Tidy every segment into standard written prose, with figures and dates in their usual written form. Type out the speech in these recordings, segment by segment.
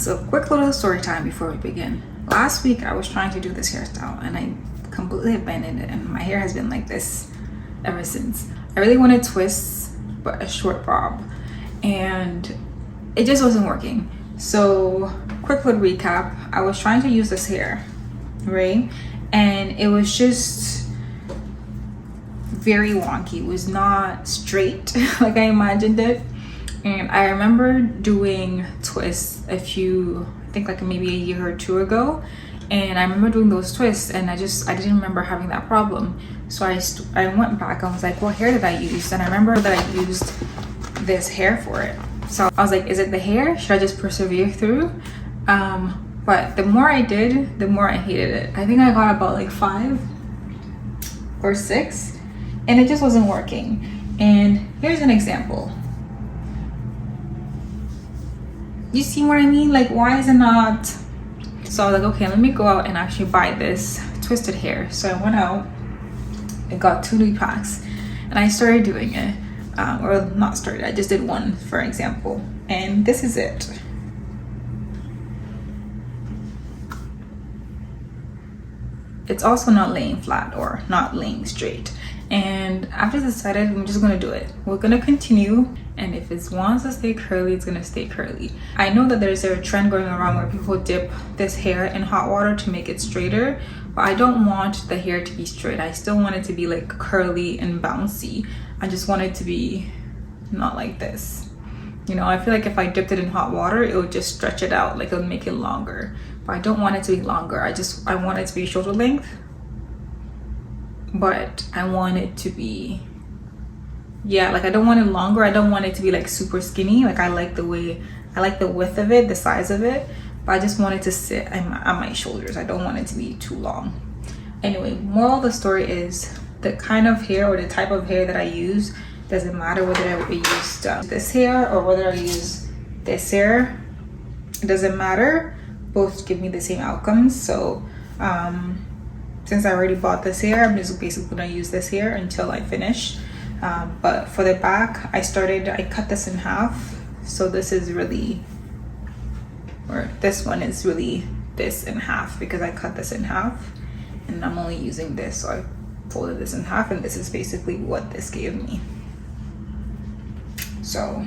So quick little story time before we begin. Last week I was trying to do this hairstyle and I completely abandoned it, and my hair has been like this ever since. I really wanted twists but a short bob, and it just wasn't working. So quick little recap, I was trying to use this hair, right? And it was just very wonky. It was not straight like I imagined it. And I remember doing twists I think like maybe a year or two ago, and I remember doing those twists and I didn't remember having that problem. So I went back, I was like, what hair did I use? And I remember that I used this hair for it. So I was like, is it the hair? Should I just persevere through? But the more I did, the more I hated it. I think I got about like 5 or 6 and it just wasn't working. And here's an example. You see what I mean? Like, why is it not? So I was like, okay, let me go out and actually buy this twisted hair. So I went out and got 2 new packs and I started doing it. Or not started, I just did one, for example. And this is it. It's also not laying flat or not laying straight. And I've just decided I'm just gonna do it. We're gonna continue, and if it wants to stay curly, it's gonna stay curly. I know that there's a trend going around where people dip this hair in hot water to make it straighter, but I don't want the hair to be straight. I still want it to be like curly and bouncy. I just want it to be not like this. You know, I feel like if I dipped it in hot water, it would just stretch it out, like it would make it longer. But I don't want it to be longer. I want it to be shoulder length, but I want it to be, yeah, like I don't want it longer. I don't want it to be like super skinny. Like I like the width of it, the size of it, but I just want it to sit on my shoulders. I don't want it to be too long. Anyway, moral of the story is the kind of hair or the type of hair that I use doesn't matter whether I used this hair or whether I use this hair. It doesn't matter. Both give me the same outcomes. So since I already bought this hair, I'm just basically gonna use this hair until I finish. But for the back, I cut this in half. So this is really, or this one is really this in half because I cut this in half and I'm only using this. So I folded this in half and this is basically what this gave me. So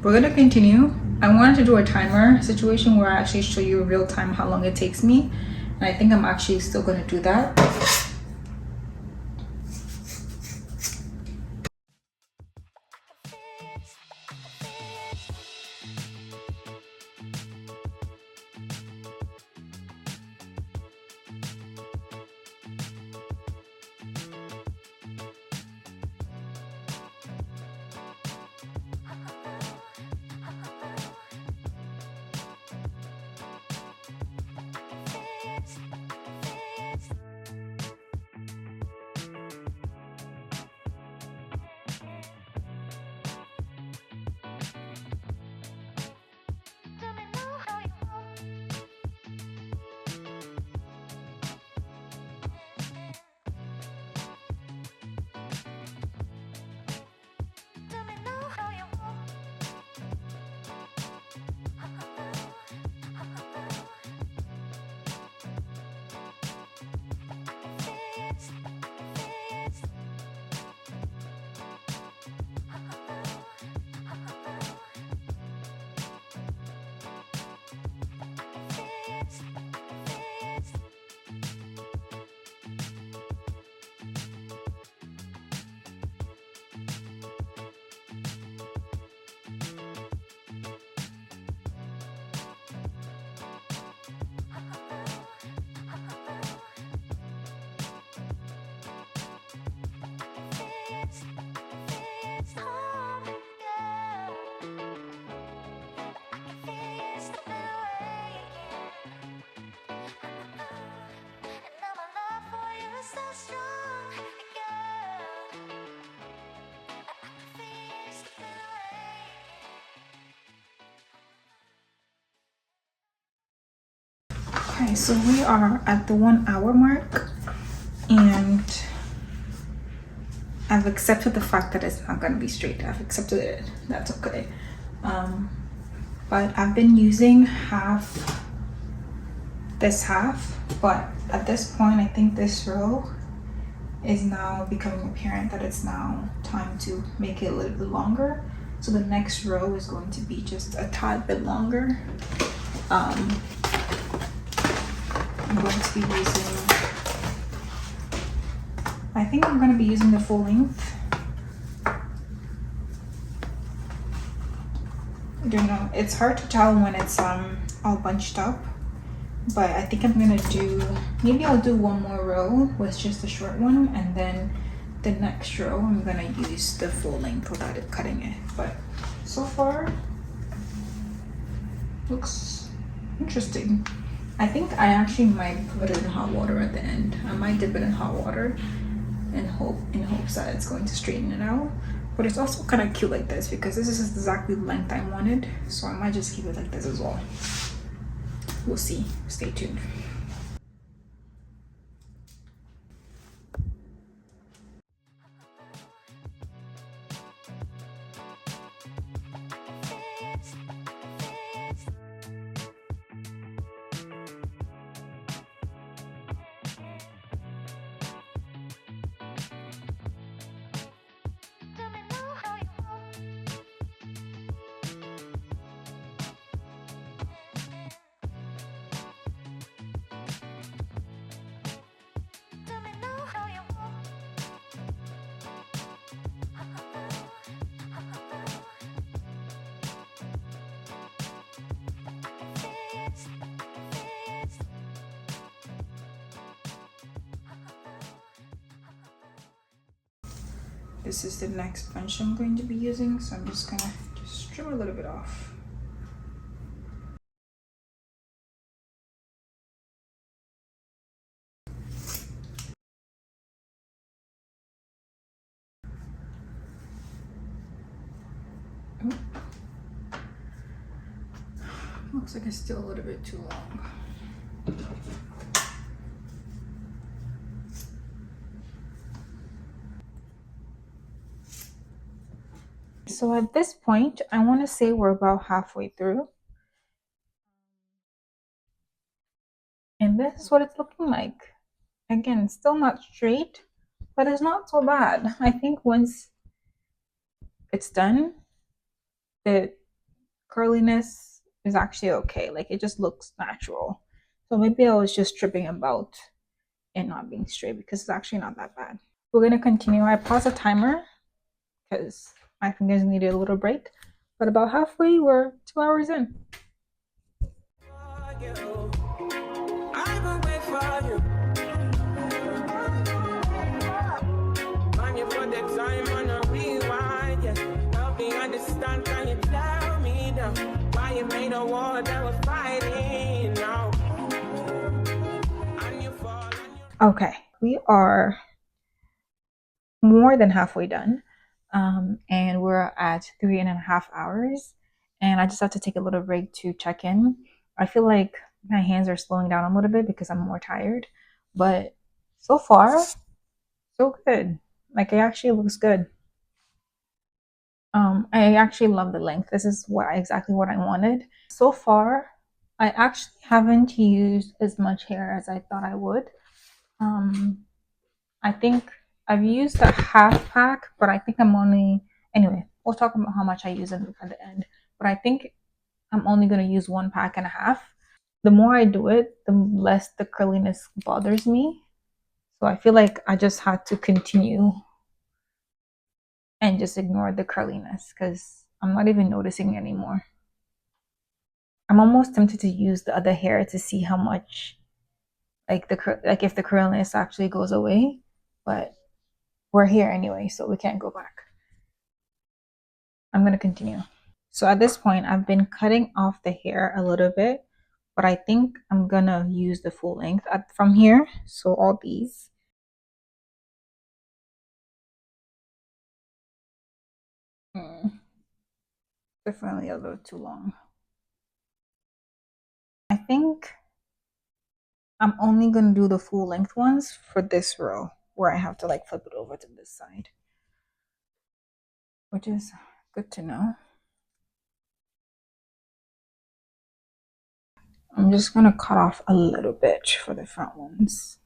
we're gonna continue. I wanted to do a timer situation where I actually show you real time how long it takes me. And I think I'm actually still gonna do that. Okay, so we are at the 1 hour mark and I've accepted the fact that it's not going to be straight. I've accepted it. That's okay. but I've been using this half, but at this point I think this row is now becoming apparent that it's now time to make it a little bit longer. So the next row is going to be just a tad bit longer. I'm going to be using, I think I'm going to be using the full length. I don't know, it's hard to tell when it's all bunched up, but I think I'm gonna do, maybe I'll do one more row with just a short one, and then the next row I'm gonna use the full length without it cutting it. But so far looks interesting. I think I actually might put it in hot water at the end. I might dip it in hot water in hopes that it's going to straighten it out. But it's also kind of cute like this because this is exactly the length I wanted, so I might just keep it like this as well. We'll see. Stay tuned. This is the next bunch I'm going to be using, so I'm just gonna trim a little bit off. Oh. Looks like it's still a little bit too long. So at this point, I want to say we're about halfway through. And this is what it's looking like. Again, still not straight, but it's not so bad. I think once it's done, the curliness is actually okay. Like it just looks natural. So maybe I was just tripping about it not being straight because it's actually not that bad. We're going to continue. I paused the timer because my fingers needed a little break, but about halfway, we're 2 hours in. Okay, we are more than halfway done, and we're at 3.5 hours, and I just have to take a little break to check in. I feel like my hands are slowing down a little bit because I'm more tired, but so far so good. Like it actually looks good. I actually love the length. This is exactly what I wanted. So far, I actually haven't used as much hair as I thought I would. I think I've used a half pack, but I think I'm only, anyway, we'll talk about how much I use at the end. But I think I'm only going to use 1.5 packs. The more I do it, the less the curliness bothers me. So I feel like I just had to continue and just ignore the curliness because I'm not even noticing anymore. I'm almost tempted to use the other hair to see how much, like if the curliness actually goes away, but we're here anyway, so we can't go back. I'm gonna continue. So at this point, I've been cutting off the hair a little bit, but I think I'm gonna use the full length from here. So all these. Definitely a little too long. I think I'm only gonna do the full length ones for this row where I have to like flip it over to this side, which is good to know. I'm just gonna cut off a little bit for the front ones.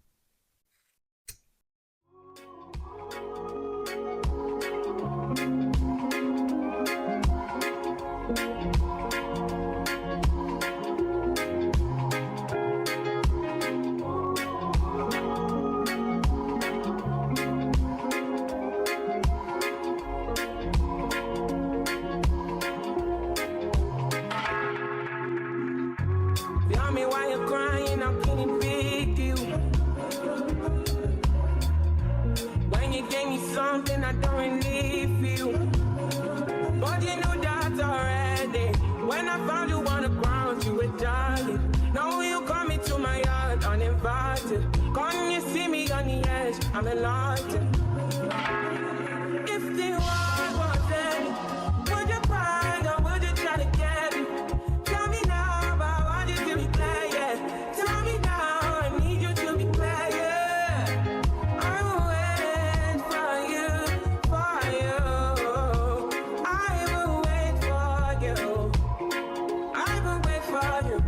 Tell me why you're crying, how can it big you? When you gave me something I don't really feel, but you knew that already. When I found you on the ground, you were dying. Now you come into my yard uninvited. Can't you see me on the edge? I'm enlightened. If the world was ending, would you cry or would you try to get it? Tell me now, but I want you to be clear, yeah. Tell me now, I need you to be clear, yeah. I will wait for you, for you. I will wait for you. I will wait for you.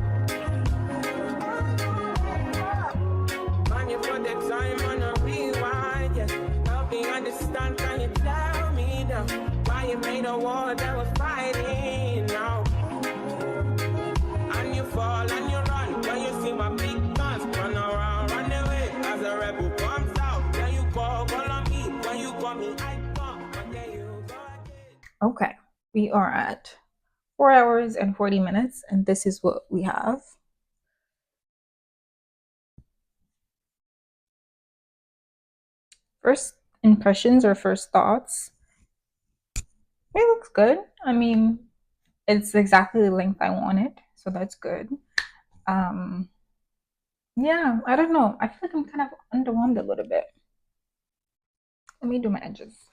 Man, you put the time on a rewind, yeah. Help me understand, can you tell me now why you made a war that was fighting now? And you fall and you run when you see my big guns run around, run away as a rebel comes out. Then you call on me when you call me, I come, but then you go again. Okay, we are at 4 hours and 40 minutes, and this is what we have. First impressions or first thoughts. It looks good. I mean, it's exactly the length I wanted, so that's good. Yeah, I don't know. I feel like I'm kind of underwhelmed a little bit. Let me do my edges.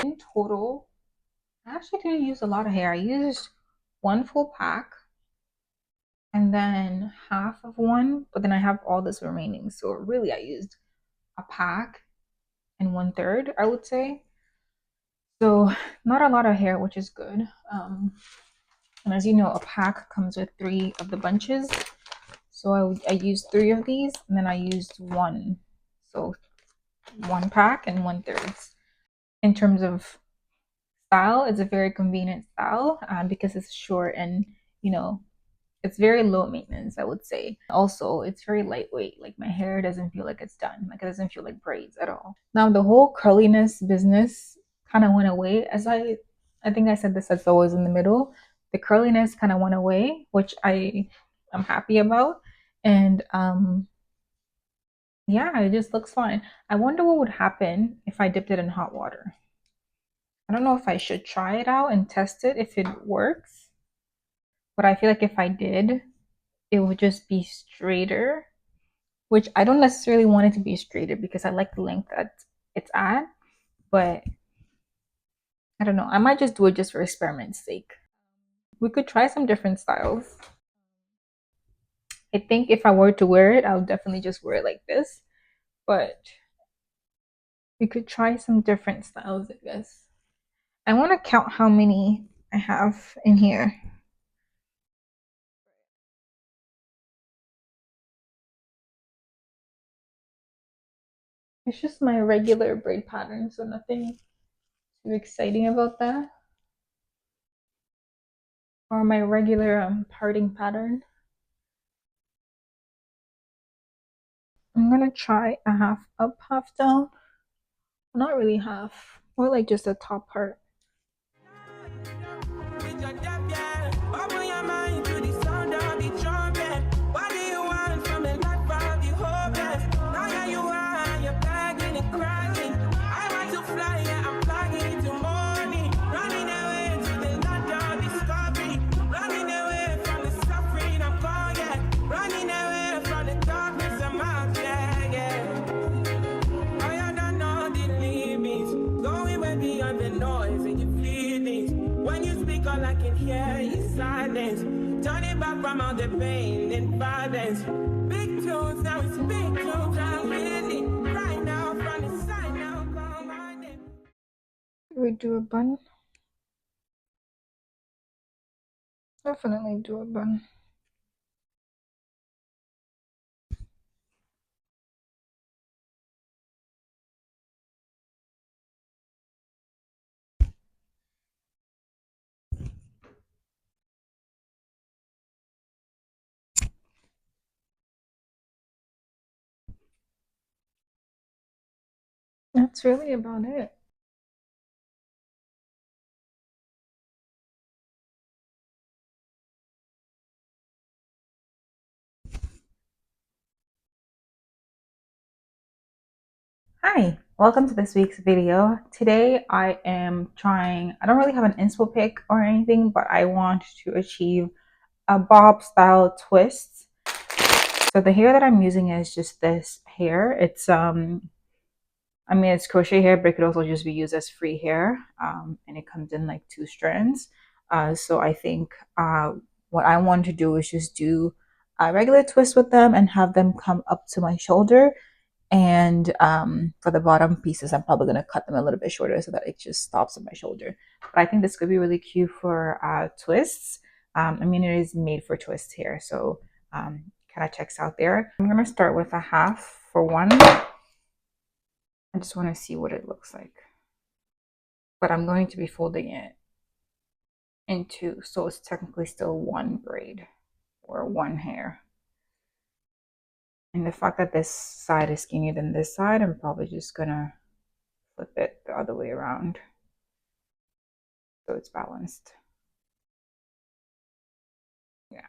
In total, I actually didn't use a lot of hair. I used one full pack and then half of one, but then I have all this remaining. So really I used a pack and 1/3, I would say. So not a lot of hair, which is good. And as you know, a pack comes with 3 of the bunches. So I used 3 of these, and then I used one. So 1 pack and 1/3. In terms of style, it's a very convenient style because it's short and, you know, it's very low maintenance, I would say. Also, it's very lightweight. Like my hair doesn't feel like it's done. Like it doesn't feel like braids at all. Now the whole curliness business kind of went away as I think I said this as always in the middle. The curliness kind of went away, which I'm happy about. And yeah, it just looks fine. I wonder what would happen if I dipped it in hot water. I don't know if I should try it out and test it if it works. But I feel like if I did, it would just be straighter, which I don't necessarily want it to be straighter because I like the length that it's at. But I don't know. I might just do it just for experiment's sake. We could try some different styles. I think if I were to wear it, I'll definitely just wear it like this. But we could try some different styles, I guess. I want to count how many I have in here. It's just my regular braid pattern, so nothing too exciting about that. Or my regular parting pattern. I'm gonna try a half up, half down. Not really half, more like just the top part. I can hear you silence. Turn it back from all the pain and violence. Big tunes, now it's big tunes. I'm really right now from the side now. Come on. We do a bun. Definitely do a bun. That's really about it. Hi, welcome to this week's video. Today I am trying, I don't really have an inspo pick or anything, but I want to achieve a bob style twist. So the hair that I'm using is just this hair. It's I mean, it's crochet hair, but it could also just be used as free hair. And it comes in like 2 strands. So I think what I want to do is just do a regular twist with them and have them come up to my shoulder. And for the bottom pieces, I'm probably going to cut them a little bit shorter so that it just stops at my shoulder. But I think this could be really cute for twists. I mean, it is made for twists here. So kind of checks out there. I'm going to start with a half for one. I just want to see what it looks like. But I'm going to be folding it in two, so it's technically still one braid or one hair. And the fact that this side is skinnier than this side, I'm probably just gonna flip it the other way around so it's balanced. Yeah.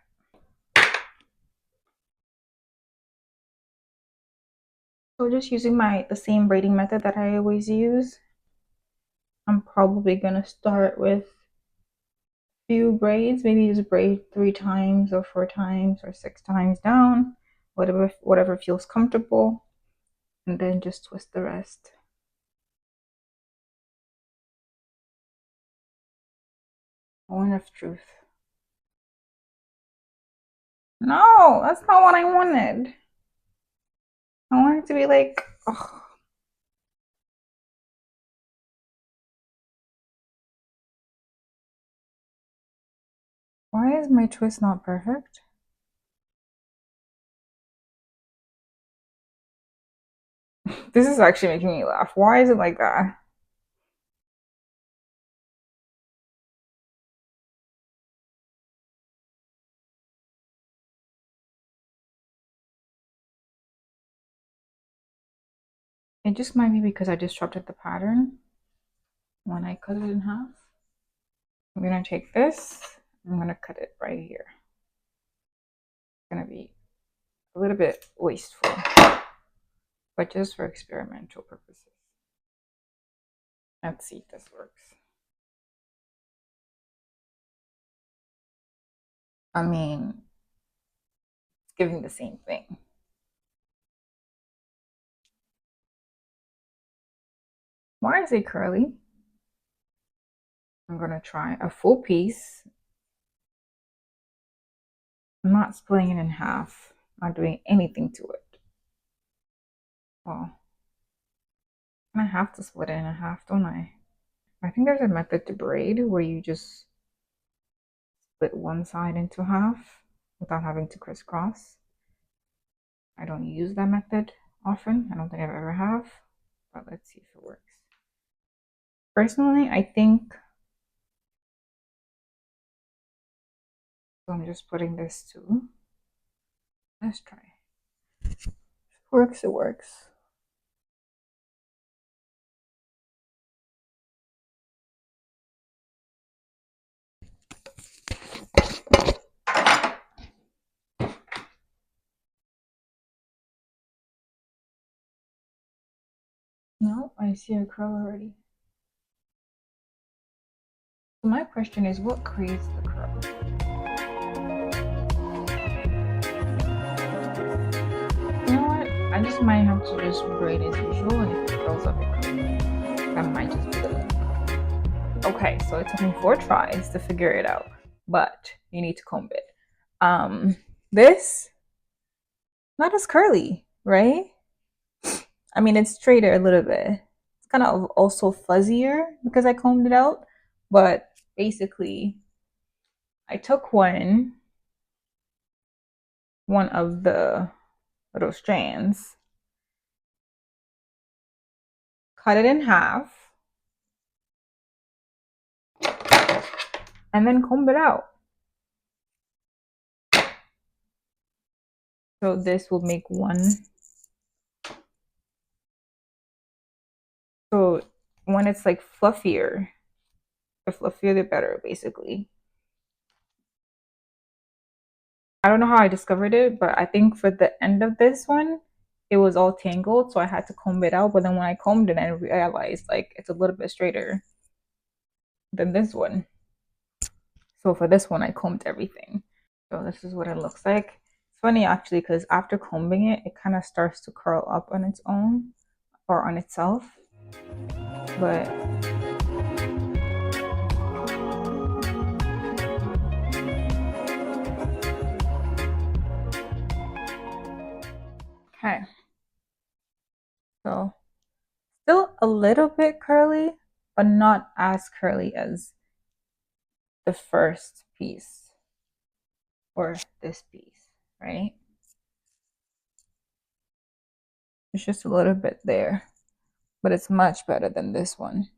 So just using the same braiding method that I always use, I'm probably gonna start with a few braids, maybe just braid 3 times or 4 times or 6 times down, whatever feels comfortable, and then just twist the rest. Moment of truth. No, that's not what I wanted. I want it to be like, oh. Why is my twist not perfect? This is actually making me laugh. Why is it like that? It just might be because I disrupted the pattern when I cut it in half. I'm gonna take this, I'm gonna cut it right here. It's gonna be a little bit wasteful, but just for experimental purposes. Let's see if this works. I mean, it's giving the same thing. Why is it curly? I'm gonna try a full piece. I'm not splitting it in half, not doing anything to it. Well, I have to split it in half, don't I? I think there's a method to braid where you just split one side into half without having to crisscross. I don't use that method often. I don't think I've ever have, but let's see if it works. Personally, I think so. I'm just putting this too. Let's try. If it works, it works. No, I see a curl already. So my question is, what creates the curl? You know what? I just might have to just braid as usual, and if it curls up, it curls. That might just be the limit. Okay, so it took me 4 tries to figure it out, but you need to comb it. This, not as curly, right? I mean, it's straighter a little bit. It's kind of also fuzzier because I combed it out, but basically, I took one of the little strands, cut it in half, and then comb it out. So this will make one. So when it's like fluffier, the fluffier the better, basically. I don't know how I discovered it, but I think for the end of this one, it was all tangled, so I had to comb it out. But then when I combed it, I realized like it's a little bit straighter than this one. So for this one, I combed everything. So this is what it looks like. It's funny actually, because after combing it, it kind of starts to curl up on its own or on itself. But okay. So still a little bit curly, but not as curly as the first piece or this piece, right? It's just a little bit there, but it's much better than this one.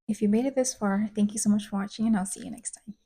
If you made it this far, thank you so much for watching, and I'll see you next time.